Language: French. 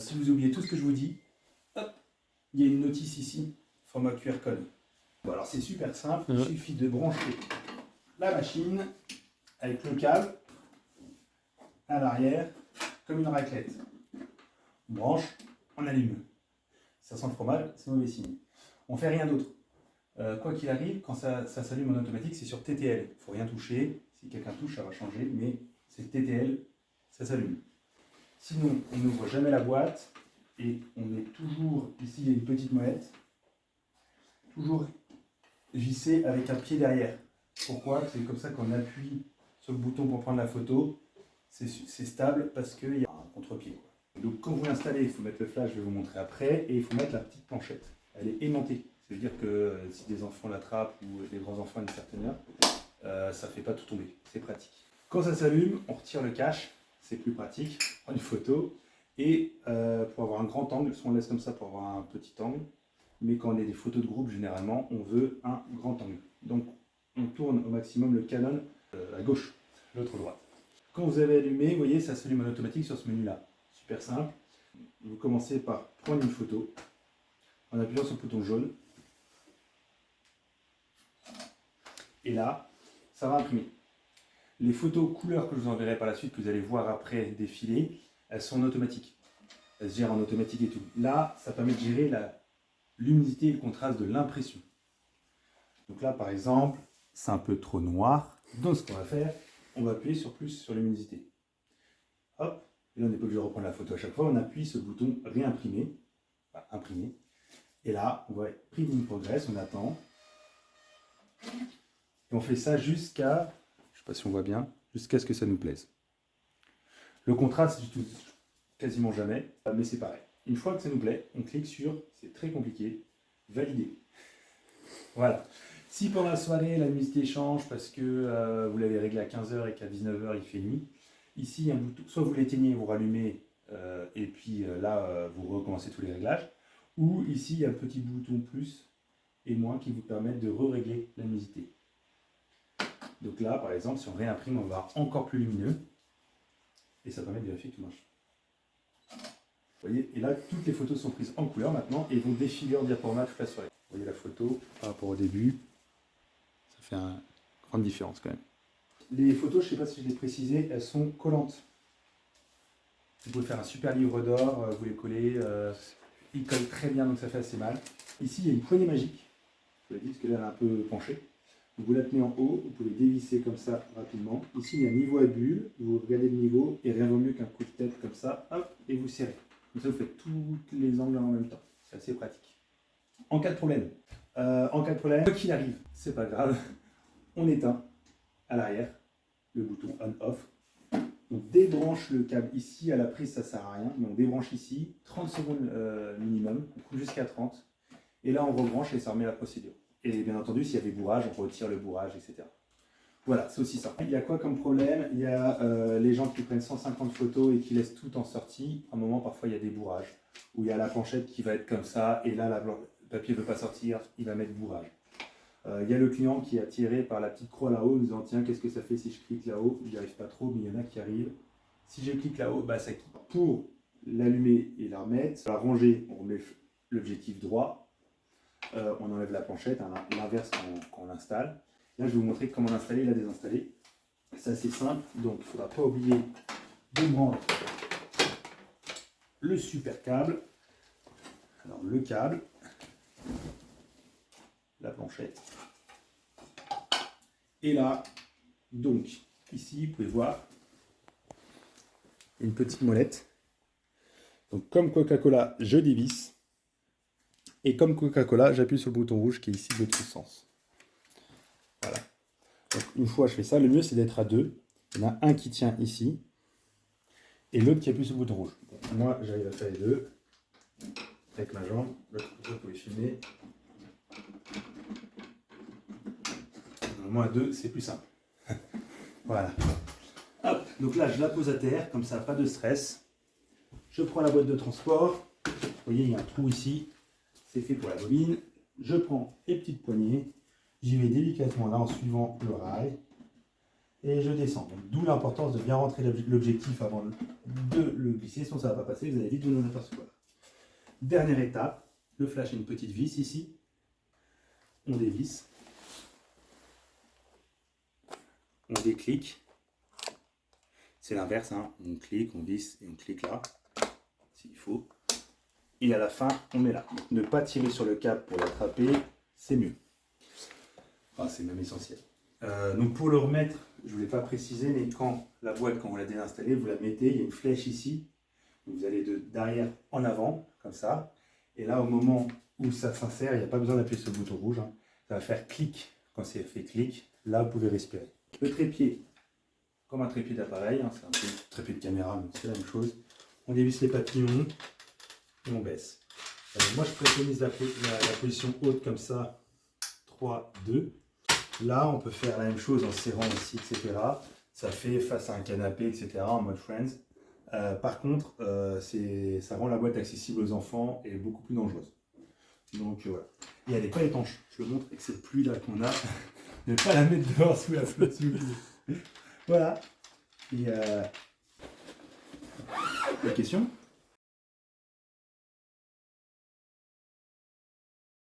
Si vous oubliez tout ce que je vous dis, hop, il y a une notice ici, format QR code. Bon, alors c'est super simple, il suffit de brancher la machine avec le câble à l'arrière, comme une raclette. On branche, on allume. Ça sent le fromage, c'est mauvais signe. On fait rien d'autre. Quoi qu'il arrive, quand ça s'allume en automatique, c'est sur TTL. Il ne faut rien toucher. Si quelqu'un touche, ça va changer, mais c'est TTL, ça s'allume. Sinon, on n'ouvre jamais la boîte et on met toujours, ici il y a une petite molette, toujours vissée avec un pied derrière. Pourquoi? C'est comme ça qu'on appuie sur le bouton pour prendre la photo. C'est stable parce qu'il y a un contre-pied. Donc quand vous l'installez, il faut mettre le flash, je vais vous montrer après, et il faut mettre la petite planchette. Elle est aimantée. Ça veut dire que si des enfants l'attrapent ou des grands enfants à une certaine heure, ça ne fait pas tout tomber. C'est pratique. Quand ça s'allume, on retire le cache. C'est plus pratique. On prend une photo. Et pour avoir un grand angle, soit on laisse comme ça pour avoir un petit angle. Mais quand on a des photos de groupe, généralement, on veut un grand angle. Donc on tourne au maximum le Canon à gauche, l'autre droite. Quand vous avez allumé, vous voyez, ça s'allume en automatique sur ce menu-là. Super simple. Vous commencez par prendre une photo en appuyant sur le bouton jaune. Et là, ça va imprimer. Les photos couleurs que je vous enverrai par la suite, que vous allez voir après défiler, elles sont en automatique. Elles se gèrent en automatique et tout. Là, ça permet de gérer la luminosité et le contraste de l'impression. Donc là, par exemple, c'est un peu trop noir. Donc, ce qu'on va faire, on va appuyer sur plus sur luminosité. Hop, et là, on n'est pas obligé de reprendre la photo à chaque fois. On appuie sur le bouton réimprimer, enfin, imprimer. Et là, on va print in progress, on attend. Et on fait ça jusqu'à, je ne sais pas si on voit bien, jusqu'à ce que ça nous plaise. Le contraste, je touche quasiment jamais, mais c'est pareil. Une fois que ça nous plaît, on clique sur, c'est très compliqué, valider. Voilà. Si pendant la soirée, la luminosité change parce que vous l'avez réglé à 15 h et qu'à 19 h il fait nuit, ici, il y a un bouton, soit vous l'éteignez, vous rallumez, et puis là, vous recommencez tous les réglages, ou ici, il y a un petit bouton plus et moins qui vous permettent de régler la luminosité. Donc là, par exemple, si on réimprime, on va voir encore plus lumineux, et ça permet de vérifier que tout marche. Vous voyez, et là, toutes les photos sont prises en couleur maintenant, et vont défiler en diaporama toute la soirée. Vous voyez la photo par rapport au début, ça fait une grande différence quand même. Les photos, je ne sais pas si je l'ai précisé, elles sont collantes. Vous pouvez faire un super livre d'or, vous les collez, ils collent très bien, donc ça fait assez mal. Ici, il y a une poignée magique, je vous l'ai dit, parce que là, elle est un peu penchée. Vous la tenez en haut, vous pouvez dévisser comme ça rapidement. Ici, il y a un niveau à bulle, vous regardez le niveau, et rien vaut mieux qu'un coup de tête comme ça, hop, et vous serrez. Comme ça, vous faites tous les angles en même temps. C'est assez pratique. En cas de problème, quoi qu'il arrive, c'est pas grave, on éteint à l'arrière le bouton on-off. On débranche le câble ici, à la prise ça sert à rien, mais on débranche ici, 30 secondes minimum, on coupe jusqu'à 30, et là on rebranche et ça remet la procédure. Et bien entendu, s'il y avait bourrage, on retire le bourrage, etc. Voilà, c'est aussi ça. Il y a quoi comme problème? Il y a les gens qui prennent 150 photos et qui laissent tout en sortie. À un moment, parfois, il y a des bourrages, où il y a la planchette qui va être comme ça, et là, le papier ne veut pas sortir, il va mettre bourrage. Il y a le client qui est attiré par la petite croix là-haut, nous disant tiens, qu'est-ce que ça fait si je clique là-haut? J'y arrive pas trop, mais il y en a qui arrivent. Si je clique là-haut, bah, ça quitte. Pour l'allumer et la remettre, la ranger, on remet l'objectif droit, on enlève la planchette, hein, l'inverse quand on l'installe. Là, je vais vous montrer comment l'installer et la désinstaller. C'est assez simple, donc il ne faudra pas oublier de prendre le super câble. Alors, le câble, la planchette. Et là, donc, ici, vous pouvez voir une petite molette. Donc, comme Coca-Cola, je dévisse. Et comme Coca-Cola, j'appuie sur le bouton rouge qui est ici de l'autre sens. Voilà. Donc, une fois je fais ça, le mieux c'est d'être à deux. Il y en a un qui tient ici et l'autre qui appuie sur le bouton rouge. Bon, moi j'arrive à faire les deux avec ma jambe. L'autre vous pouvez filmer. Moi à deux c'est plus simple. Voilà. Hop, donc là je la pose à terre, comme ça pas de stress. Je prends la boîte de transport. Vous voyez, il y a un trou ici. C'est fait pour la bobine. Je prends les petites poignées. J'y vais délicatement là en suivant le rail. et je descends. D'où l'importance de bien rentrer l'objectif avant de le glisser, sinon ça ne va pas passer, vous allez vite vous en apercevoir. Dernière étape, le flash a une petite vis ici. On dévisse. On déclique. C'est l'inverse, hein. On clique, on visse et on clique là, s'il faut. Et à la fin, on met là. Donc, ne pas tirer sur le câble pour l'attraper, c'est mieux. Enfin, c'est même essentiel. Donc pour le remettre, je ne voulais pas préciser, mais quand la boîte, quand vous la désinstallez, vous la mettez, il y a une flèche ici. Vous allez d'arrière en avant, comme ça. Et là, au moment où ça s'insère, il n'y a pas besoin d'appuyer sur le bouton rouge. Hein. Ça va faire clic. Quand c'est fait clic, là, vous pouvez respirer. Le trépied, comme un trépied d'appareil, hein, c'est un peu trépied de caméra, mais c'est la même chose. On dévisse les papillons et on baisse. Moi, je préconise la position haute comme ça, 3, 2. Là, on peut faire la même chose en serrant ici, etc. Ça fait face à un canapé, etc. en mode Friends. Par contre, ça rend la boîte accessible aux enfants et beaucoup plus dangereuse. Donc voilà. Et elle n'est pas étanche. Je le montre avec cette pluie là qu'on a. Ne pas la mettre dehors sous la flotte. Voilà. Et des questions ?